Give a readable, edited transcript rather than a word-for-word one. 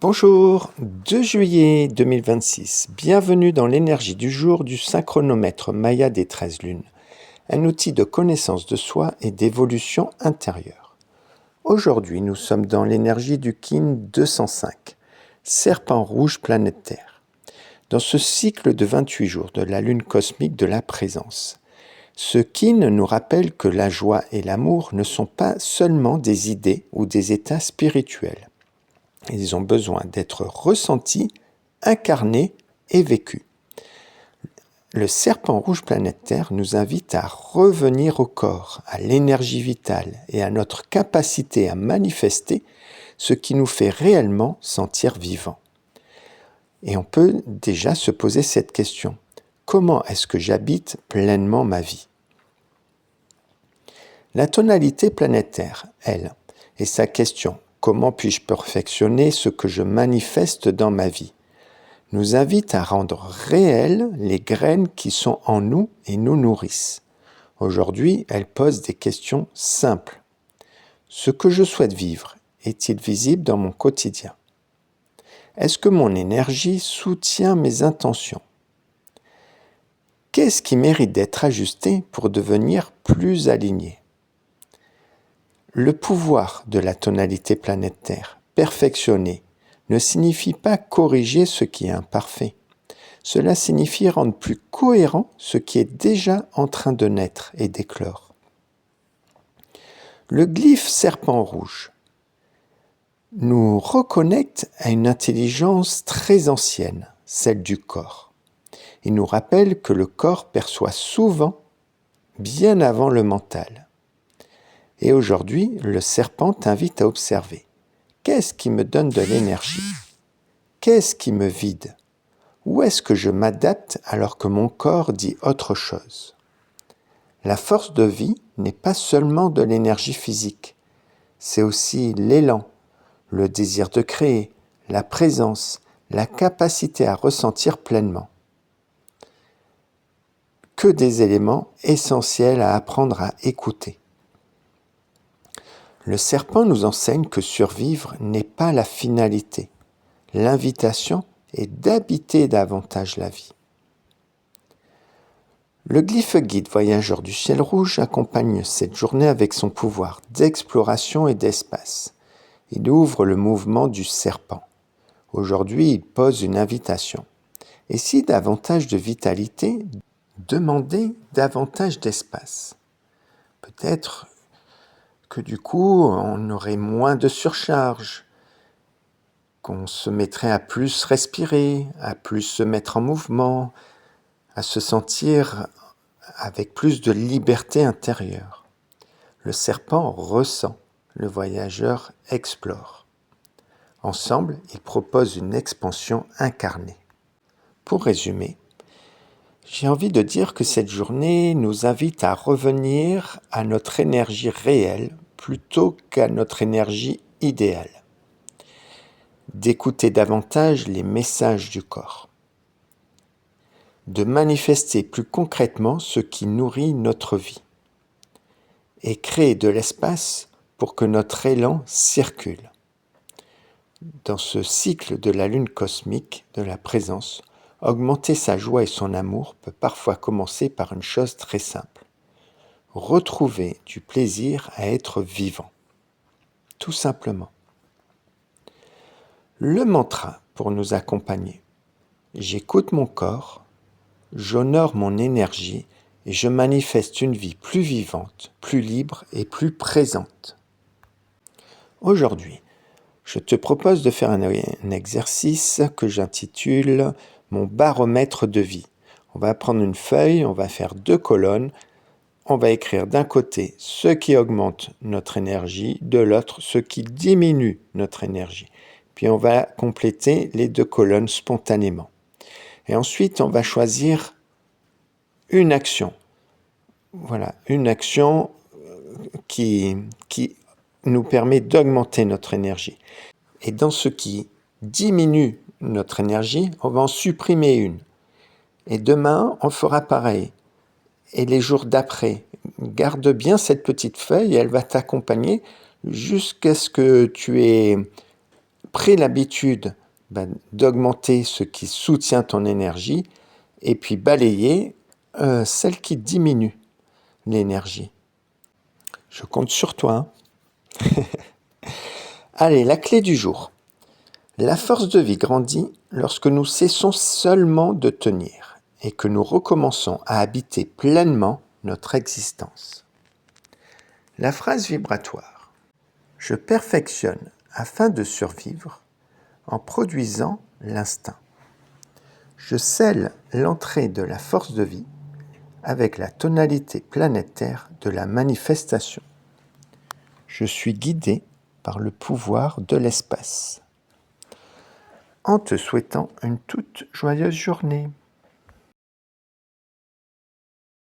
Bonjour, 2 juillet 2026. Bienvenue dans l'énergie du jour du synchronomètre Maya des 13 lunes, un outil de connaissance de soi et d'évolution intérieure. Aujourd'hui, nous sommes dans l'énergie du Kin 205, serpent rouge planète Terre. Dans ce cycle de 28 jours de la lune cosmique de la présence, ce Kin nous rappelle que la joie et l'amour ne sont pas seulement des idées ou des états spirituels. Ils ont besoin d'être ressentis, incarnés et vécus. Le serpent rouge planète Terre nous invite à revenir au corps, à l'énergie vitale et à notre capacité à manifester ce qui nous fait réellement sentir vivants. Et on peut déjà se poser cette question. Comment est-ce que j'habite pleinement ma vie ? La tonalité planétaire, elle, et sa question « Comment puis-je perfectionner ce que je manifeste dans ma vie ?» nous invite à rendre réelles les graines qui sont en nous et nous nourrissent. Aujourd'hui, elle pose des questions simples. Ce que je souhaite vivre est-il visible dans mon quotidien ? Est-ce que mon énergie soutient mes intentions ? Qu'est-ce qui mérite d'être ajusté pour devenir plus aligné ? Le pouvoir de la tonalité planète Terre, perfectionner, ne signifie pas corriger ce qui est imparfait. Cela signifie rendre plus cohérent ce qui est déjà en train de naître et d'éclore. Le glyphe serpent rouge nous reconnecte à une intelligence très ancienne, celle du corps. Il nous rappelle que le corps perçoit souvent bien avant le mental. Et aujourd'hui, le serpent t'invite à observer. Qu'est-ce qui me donne de l'énergie ? Qu'est-ce qui me vide ? Où est-ce que je m'adapte alors que mon corps dit autre chose ? La force de vie n'est pas seulement de l'énergie physique. C'est aussi l'élan, le désir de créer, la présence, la capacité à ressentir pleinement. Que des éléments essentiels à apprendre à écouter. Le serpent nous enseigne que survivre n'est pas la finalité. L'invitation est d'habiter davantage la vie. Le glyphe guide voyageur du ciel rouge accompagne cette journée avec son pouvoir d'exploration et d'espace. Il ouvre le mouvement du serpent. Aujourd'hui, il pose une invitation. Et si davantage de vitalité, demandez davantage d'espace. Peut-être que du coup, on aurait moins de surcharge, qu'on se mettrait à plus respirer, à plus se mettre en mouvement, à se sentir avec plus de liberté intérieure. Le serpent ressent, le voyageur explore. Ensemble, ils proposent une expansion incarnée. Pour résumer, j'ai envie de dire que cette journée nous invite à revenir à notre énergie réelle plutôt qu'à notre énergie idéale. D'écouter davantage les messages du corps. De manifester plus concrètement ce qui nourrit notre vie. Et créer de l'espace pour que notre élan circule. Dans ce cycle de la lune cosmique, de la présence, augmenter sa joie et son amour peut parfois commencer par une chose très simple. Retrouver du plaisir à être vivant. Tout simplement. Le mantra pour nous accompagner. J'écoute mon corps, j'honore mon énergie et je manifeste une vie plus vivante, plus libre et plus présente. Aujourd'hui, je te propose de faire un exercice que j'intitule mon baromètre de vie. On va prendre une feuille, on va faire 2 colonnes. On va écrire d'un côté ce qui augmente notre énergie, de l'autre ce qui diminue notre énergie. Puis on va compléter les 2 colonnes spontanément. Et ensuite, on va choisir une action. Voilà, une action qui nous permet d'augmenter notre énergie. Et dans ce qui diminue notre énergie, on va en supprimer une. Et demain, on fera pareil. Et les jours d'après, garde bien cette petite feuille et elle va t'accompagner jusqu'à ce que tu aies pris l'habitude d'augmenter ce qui soutient ton énergie et puis balayer celle qui diminue l'énergie. Je compte sur toi. Allez, la clé du jour. La force de vie grandit lorsque nous cessons seulement de tenir et que nous recommençons à habiter pleinement notre existence. La phrase vibratoire. Je perfectionne afin de survivre en produisant l'instinct. Je scelle l'entrée de la force de vie avec la tonalité planétaire de la manifestation. Je suis guidé par le pouvoir de l'espace. En te souhaitant une toute joyeuse journée.